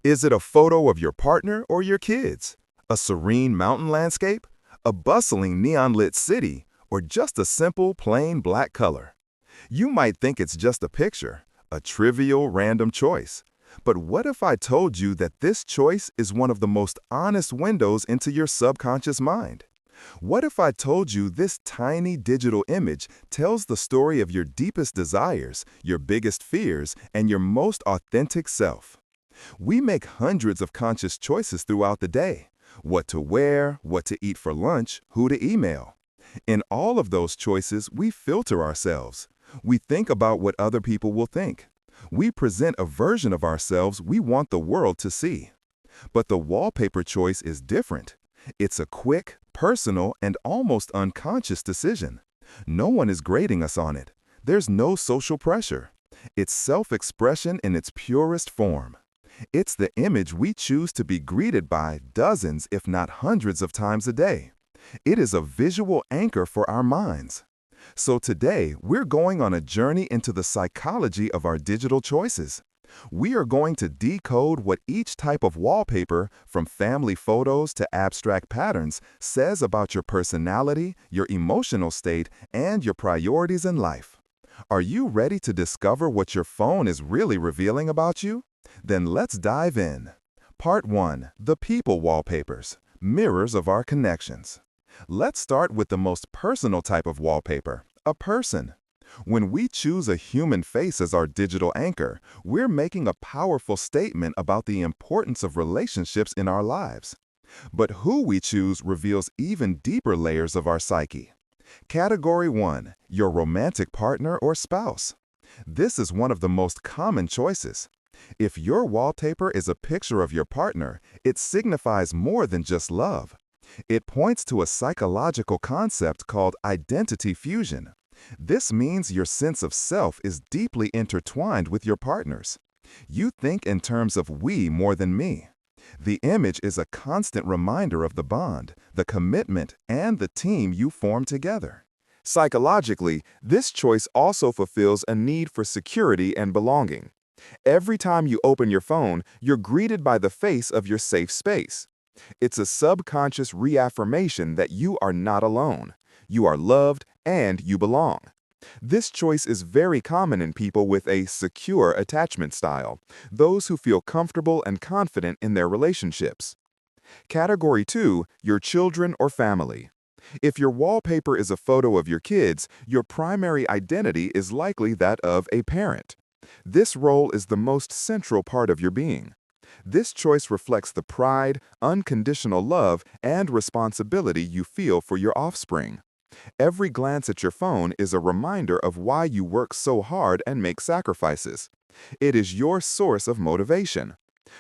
Is it a photo of your partner or your kids? A serene mountain landscape? A bustling neon-lit city? Or just a simple, plain black color? You might think it's just a picture, a trivial, random choice. But what if I told you that this choice is one of the most honest windows into your subconscious mind? What if I told you this tiny digital image tells the story of your deepest desires, your biggest fears, and your most authentic self? We make hundreds of conscious choices throughout the day. What to wear, what to eat for lunch, who to email. In all of those choices, we filter ourselves. We think about what other people will think. We present a version of ourselves we want the world to see. But the wallpaper choice is different. It's a quick, personal, and almost unconscious decision. No one is grading us on it. There's no social pressure. It's self-expression in its purest form. It's the image we choose to be greeted by dozens, if not hundreds of times a day. It is a visual anchor for our minds. So today, we're going on a journey into the psychology of our digital choices. We are going to decode what each type of wallpaper, from family photos to abstract patterns, says about your personality, your emotional state, and your priorities in life. Are you ready to discover what your phone is really revealing about you? Then let's dive in. Part 1. The People Wallpapers, Mirrors of Our Connections. Let's start with the most personal type of wallpaper, a person. When we choose a human face as our digital anchor, we're making a powerful statement about the importance of relationships in our lives. But who we choose reveals even deeper layers of our psyche. Category 1. Your romantic partner or spouse. This is one of the most common choices. If your wallpaper is a picture of your partner, it signifies more than just love. It points to a psychological concept called identity fusion. This means your sense of self is deeply intertwined with your partner's. You think in terms of we more than me. The image is a constant reminder of the bond, the commitment, and the team you form together. Psychologically, this choice also fulfills a need for security and belonging. Every time you open your phone, you're greeted by the face of your safe space. It's a subconscious reaffirmation that you are not alone. You are loved and you belong. This choice is very common in people with a secure attachment style, those who feel comfortable and confident in their relationships. Category 2. Your children or family. If your wallpaper is a photo of your kids, your primary identity is likely that of a parent. This role is the most central part of your being. This choice reflects the pride, unconditional love, and responsibility you feel for your offspring. Every glance at your phone is a reminder of why you work so hard and make sacrifices. It is your source of motivation.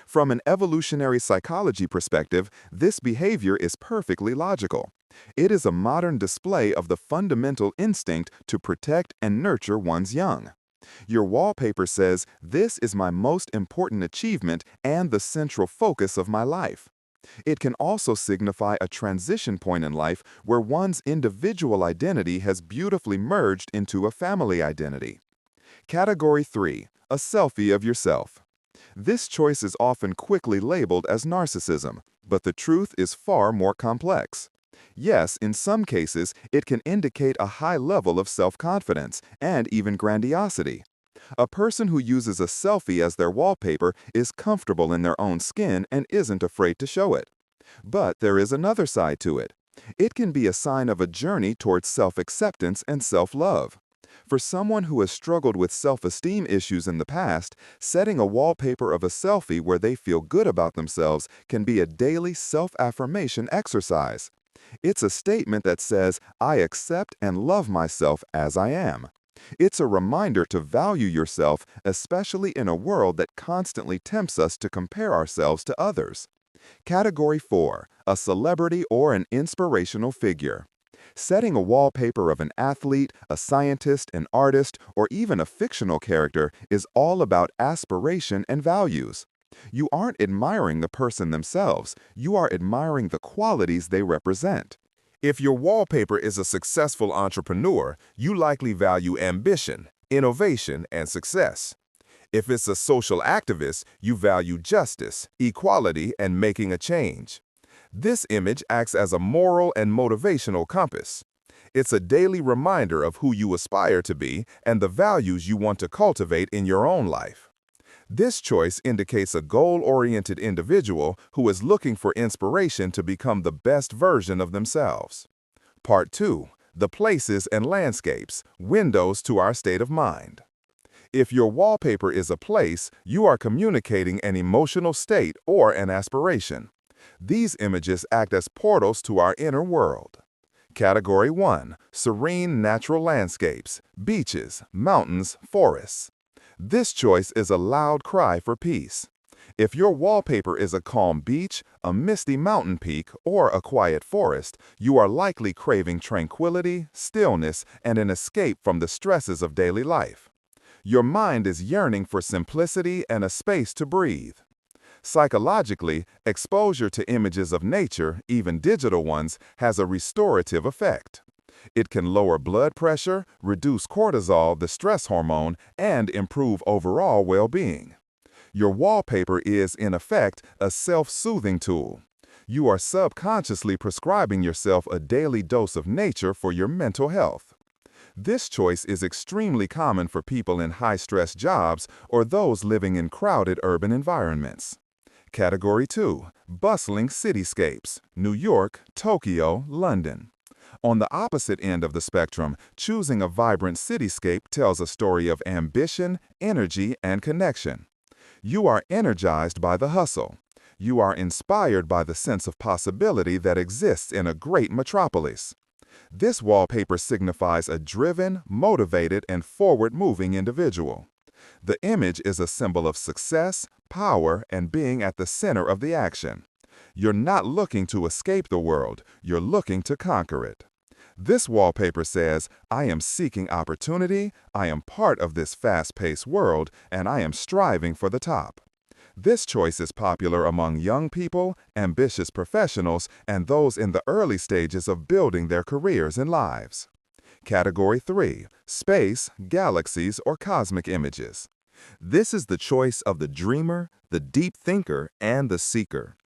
From an evolutionary psychology perspective, this behavior is perfectly logical. It is a modern display of the fundamental instinct to protect and nurture one's young. Your wallpaper says, "This is my most important achievement and the central focus of my life." It can also signify a transition point in life where one's individual identity has beautifully merged into a family identity. Category 3. A selfie of yourself. This choice is often quickly labeled as narcissism, but the truth is far more complex. Yes, in some cases, it can indicate a high level of self-confidence and even grandiosity. A person who uses a selfie as their wallpaper is comfortable in their own skin and isn't afraid to show it. But there is another side to it. It can be a sign of a journey towards self-acceptance and self-love. For someone who has struggled with self-esteem issues in the past, setting a wallpaper of a selfie where they feel good about themselves can be a daily self-affirmation exercise. It's a statement that says, "I accept and love myself as I am." It's a reminder to value yourself, especially in a world that constantly tempts us to compare ourselves to others. Category 4. A celebrity or an inspirational figure. Setting a wallpaper of an athlete, a scientist, an artist, or even a fictional character is all about aspiration and values. You aren't admiring the person themselves, you are admiring the qualities they represent. If your wallpaper is a successful entrepreneur, you likely value ambition, innovation, and success. If it's a social activist, you value justice, equality, and making a change. This image acts as a moral and motivational compass. It's a daily reminder of who you aspire to be and the values you want to cultivate in your own life. This choice indicates a goal-oriented individual who is looking for inspiration to become the best version of themselves. Part 2. The places and landscapes, windows to our state of mind. If your wallpaper is a place, you are communicating an emotional state or an aspiration. These images act as portals to our inner world. Category 1. Serene natural landscapes, beaches, mountains, forests. This choice is a loud cry for peace. If your wallpaper is a calm beach, a misty mountain peak, or a quiet forest, you are likely craving tranquility, stillness, and an escape from the stresses of daily life. Your mind is yearning for simplicity and a space to breathe. Psychologically, exposure to images of nature, even digital ones, has a restorative effect. It can lower blood pressure, reduce cortisol, the stress hormone, and improve overall well-being. Your wallpaper is, in effect, a self-soothing tool. You are subconsciously prescribing yourself a daily dose of nature for your mental health. This choice is extremely common for people in high-stress jobs or those living in crowded urban environments. Category 2. Bustling cityscapes, New York, Tokyo, London. On the opposite end of the spectrum, choosing a vibrant cityscape tells a story of ambition, energy, and connection. You are energized by the hustle. You are inspired by the sense of possibility that exists in a great metropolis. This wallpaper signifies a driven, motivated, and forward-moving individual. The image is a symbol of success, power, and being at the center of the action. You're not looking to escape the world, you're looking to conquer it. This wallpaper says, I am seeking opportunity, I am part of this fast-paced world, and I am striving for the top. This choice is popular among young people, ambitious professionals, and those in the early stages of building their careers and lives. Category 3. Space, galaxies, or cosmic images. This is the choice of the dreamer, the deep thinker, and the seeker.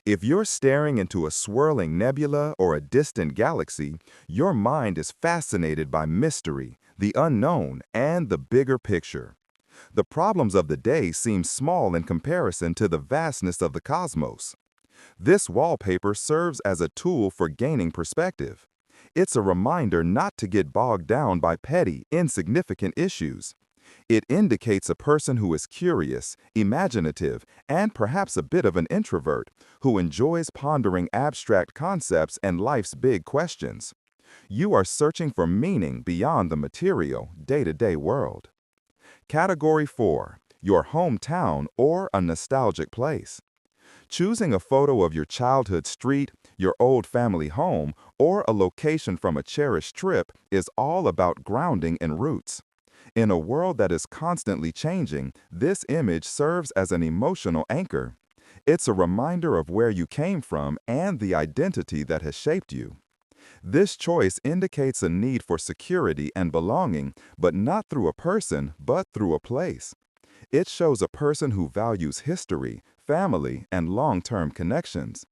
If you're staring into a swirling nebula or a distant galaxy, your mind is fascinated by mystery, the unknown, and the bigger picture. The problems of the day seem small in comparison to the vastness of the cosmos. This wallpaper serves as a tool for gaining perspective. It's a reminder not to get bogged down by petty, insignificant issues. It indicates a person who is curious, imaginative, and perhaps a bit of an introvert, who enjoys pondering abstract concepts and life's big questions. You are searching for meaning beyond the material, day-to-day world. Category 4. Your hometown or a nostalgic place. Choosing a photo of your childhood street, your old family home, or a location from a cherished trip is all about grounding and roots. In a world that is constantly changing, this image serves as an emotional anchor. It's a reminder of where you came from and the identity that has shaped you. This choice indicates a need for security and belonging, but not through a person, but through a place. It shows a person who values history, family, and long-term connections.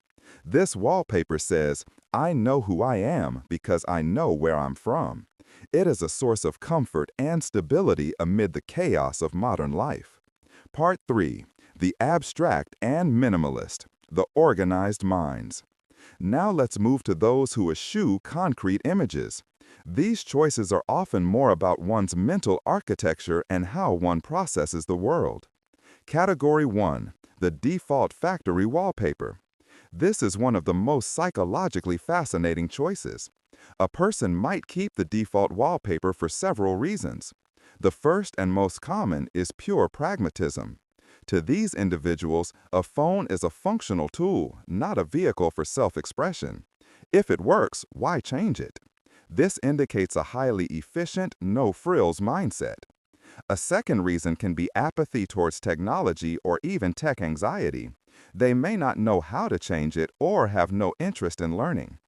This wallpaper says, I know who I am because I know where I'm from. It is a source of comfort and stability amid the chaos of modern life. Part 3. The abstract and minimalist, the organized minds. Now let's move to those who eschew concrete images. These choices are often more about one's mental architecture and how one processes the world. Category 1. The default factory wallpaper. This is one of the most psychologically fascinating choices. A person might keep the default wallpaper for several reasons. The first and most common is pure pragmatism. To these individuals, a phone is a functional tool, not a vehicle for self-expression. If it works, why change it? This indicates a highly efficient, no-frills mindset. A second reason can be apathy towards technology or even tech anxiety. They may not know how to change it or have no interest in learning.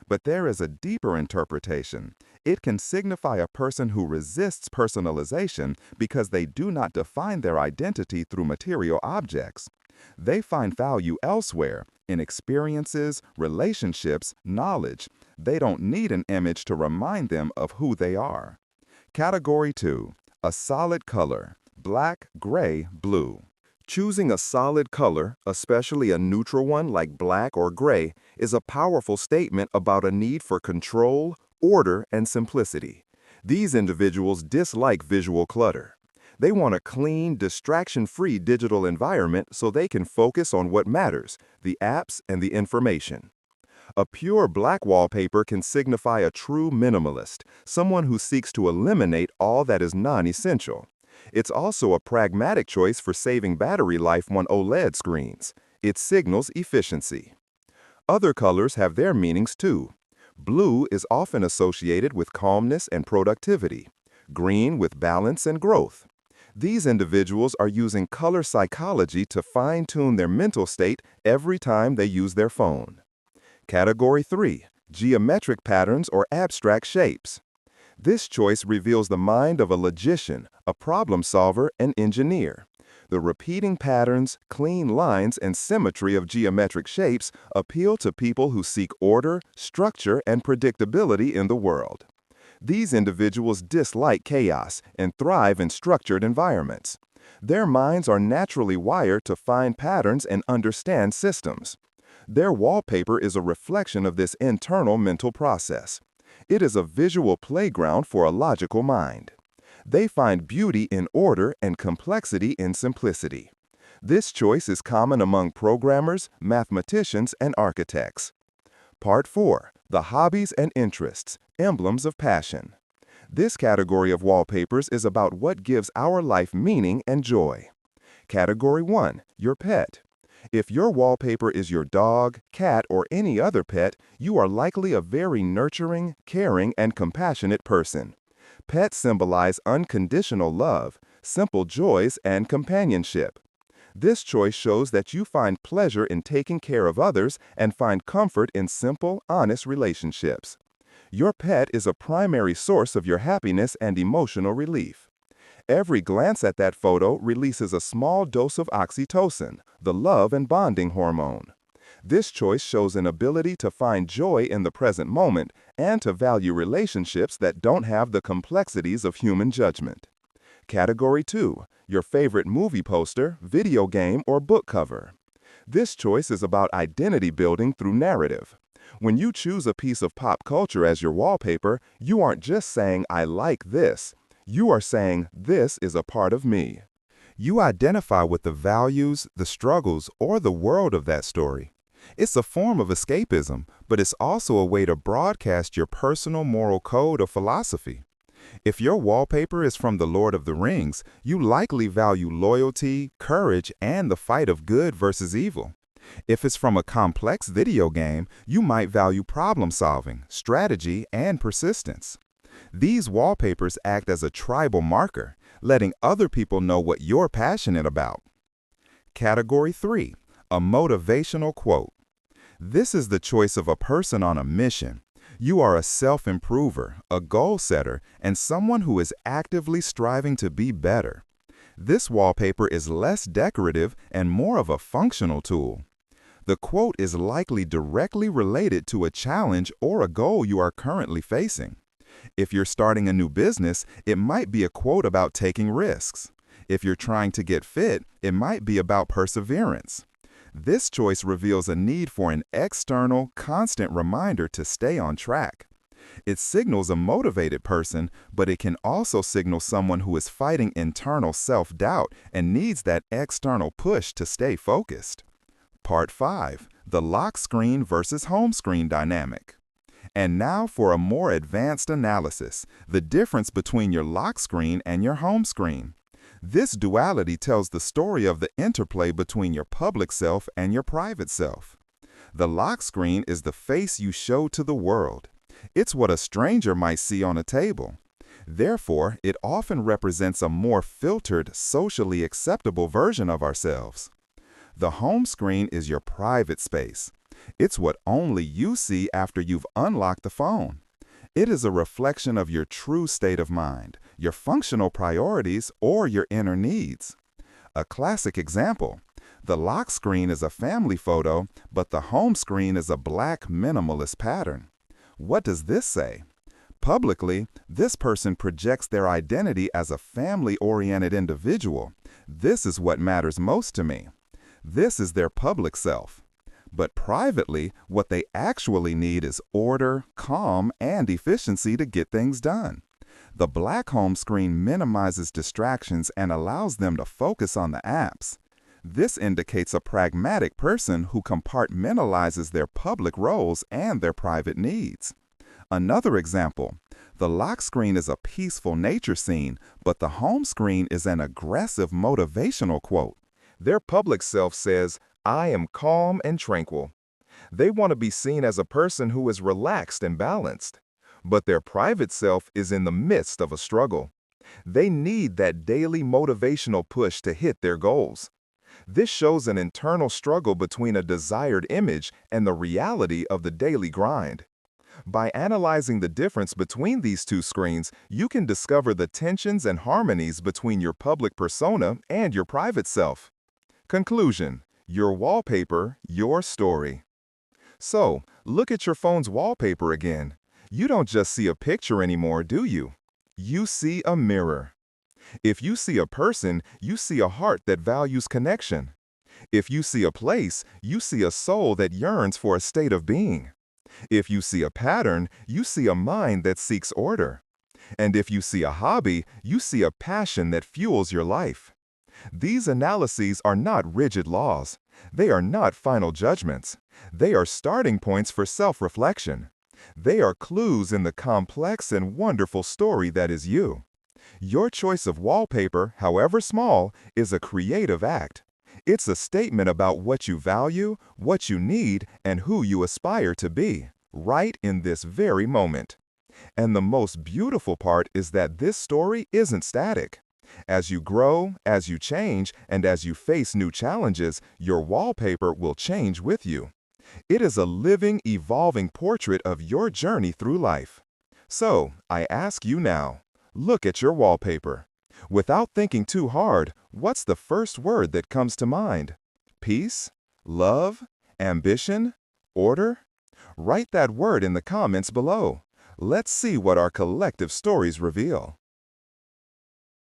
But there is a deeper interpretation. It can signify a person who resists personalization because they do not define their identity through material objects. They find value elsewhere, in experiences, relationships, knowledge. They don't need an image to remind them of who they are. Category 2. A solid color: black, gray, blue. Choosing a solid color, especially a neutral one like black or gray, is a powerful statement about a need for control, order, and simplicity. These individuals dislike visual clutter. They want a clean, distraction-free digital environment so they can focus on what matters: the apps and the information. A pure black wallpaper can signify a true minimalist, someone who seeks to eliminate all that is non-essential. It's also a pragmatic choice for saving battery life on OLED screens. It signals efficiency. Other colors have their meanings too. Blue is often associated with calmness and productivity. Green with balance and growth. These individuals are using color psychology to fine-tune their mental state every time they use their phone. Category 3. Geometric patterns or abstract shapes. This choice reveals the mind of a logician, a problem solver, and engineer. The repeating patterns, clean lines, and symmetry of geometric shapes appeal to people who seek order, structure, and predictability in the world. These individuals dislike chaos and thrive in structured environments. Their minds are naturally wired to find patterns and understand systems. Their wallpaper is a reflection of this internal mental process. It is a visual playground for a logical mind. They find beauty in order and complexity in simplicity. This choice is common among programmers, mathematicians, and architects. Part 4. The hobbies and interests, emblems of passion. This category of wallpapers is about what gives our life meaning and joy. Category 1. Your pet. If your wallpaper is your dog, cat, or any other pet, you are likely a very nurturing, caring, and compassionate person. Pets symbolize unconditional love, simple joys, and companionship. This choice shows that you find pleasure in taking care of others and find comfort in simple, honest relationships. Your pet is a primary source of your happiness and emotional relief. Every glance at that photo releases a small dose of oxytocin, the love and bonding hormone. This choice shows an ability to find joy in the present moment and to value relationships that don't have the complexities of human judgment. Category 2. Your favorite movie poster, video game, or book cover. This choice is about identity building through narrative. When you choose a piece of pop culture as your wallpaper, you aren't just saying, "I like this." You are saying, "This is a part of me." You identify with the values, the struggles, or the world of that story. It's a form of escapism, but it's also a way to broadcast your personal moral code or philosophy. If your wallpaper is from The Lord of the Rings, you likely value loyalty, courage, and the fight of good versus evil. If it's from a complex video game, you might value problem solving, strategy, and persistence. These wallpapers act as a tribal marker, letting other people know what you're passionate about. Category 3. A motivational quote. This is the choice of a person on a mission. You are a self-improver, a goal setter, and someone who is actively striving to be better. This wallpaper is less decorative and more of a functional tool. The quote is likely directly related to a challenge or a goal you are currently facing. If you're starting a new business, it might be a quote about taking risks. If you're trying to get fit, it might be about perseverance. This choice reveals a need for an external, constant reminder to stay on track. It signals a motivated person, but it can also signal someone who is fighting internal self-doubt and needs that external push to stay focused. Part 5. The lock screen versus home screen dynamic. And now for a more advanced analysis, the difference between your lock screen and your home screen. This duality tells the story of the interplay between your public self and your private self. The lock screen is the face you show to the world. It's what a stranger might see on a table. Therefore, it often represents a more filtered, socially acceptable version of ourselves. The home screen is your private space. It's what only you see after you've unlocked the phone. It is a reflection of your true state of mind, your functional priorities, or your inner needs. A classic example: the lock screen is a family photo, but the home screen is a black minimalist pattern. What does this say? Publicly, this person projects their identity as a family-oriented individual. This is what matters most to me. This is their public self. But privately, what they actually need is order, calm, and efficiency to get things done. The black home screen minimizes distractions and allows them to focus on the apps. This indicates a pragmatic person who compartmentalizes their public roles and their private needs. Another example: the lock screen is a peaceful nature scene, but the home screen is an aggressive motivational quote. Their public self says, "I am calm and tranquil." They want to be seen as a person who is relaxed and balanced. But their private self is in the midst of a struggle. They need that daily motivational push to hit their goals. This shows an internal struggle between a desired image and the reality of the daily grind. By analyzing the difference between these two screens, you can discover the tensions and harmonies between your public persona and your private self. Conclusion: your wallpaper, your story. So, look at your phone's wallpaper again. You don't just see a picture anymore, do you? You see a mirror. If you see a person, you see a heart that values connection. If you see a place, you see a soul that yearns for a state of being. If you see a pattern, you see a mind that seeks order. And if you see a hobby, you see a passion that fuels your life. These analyses are not rigid laws. They are not final judgments. They are starting points for self-reflection. They are clues in the complex and wonderful story that is you. Your choice of wallpaper, however small, is a creative act. It's a statement about what you value, what you need, and who you aspire to be, right in this very moment. And the most beautiful part is that this story isn't static. As you grow, as you change, and as you face new challenges, your wallpaper will change with you. It is a living, evolving portrait of your journey through life. So, I ask you now, look at your wallpaper. Without thinking too hard, what's the first word that comes to mind? Peace? Love? Ambition? Order? Write that word in the comments below. Let's see what our collective stories reveal.